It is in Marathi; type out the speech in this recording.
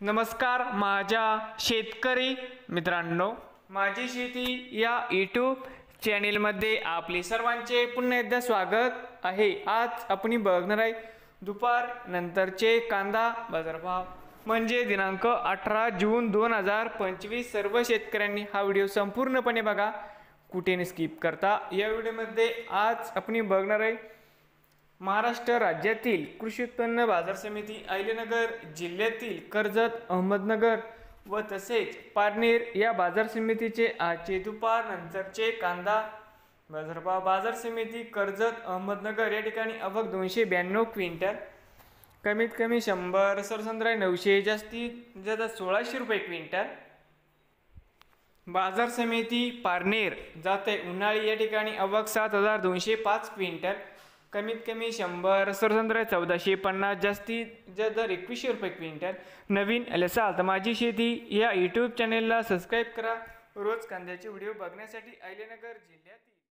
नमस्कार माझ्या शेतकरी मित्रांनो, माझी शेती या यूट्यूब चॅनेलमध्ये आपले सर्वांचे पुन्हा एकदा स्वागत आहे। आज आपण बघणार आहे दुपार नंतरचे कांदा बाजारभाव म्हणजे दिनांक 18 जून 2025। सर्व शेतकऱ्यांनी हा व्हिडिओ संपूर्णपणे बघा, कुठे स्किप करता। या व्हिडिओमध्ये आज आपण बघणार आहे महाराष्ट्र राज्यातील कृषी उत्पन्न बाजार समिती अहिल्यानगर जिल्ह्यातील कर्जत, अहमदनगर व तसेच पारनेर या बाजार समितीचे आजचे दुपार नंतरचे कांदा बाजारभाव। बाजार समिती कर्जत अहमदनगर या ठिकाणी आवक 292 क्विंटल, कमीत कमी 100, सरसंद्राई 900, जास्तीत जास्त 1600 रुपये क्विंटल। बाजार समिती पारनेर जाते उन्हाळी या ठिकाणी आवक 7205 क्विंटल, कमीत कमी 100, सरसंद्राई 1450, जास्तीत जास्त 2100 रुपये क्विंटल। नवीन असाल तर माझी शेती या यूट्यूब चॅनेलला सबस्क्राईब करा रोज कांद्याचे व्हिडिओ बघण्यासाठी। अहिल्यानगर जिल्ह्यातील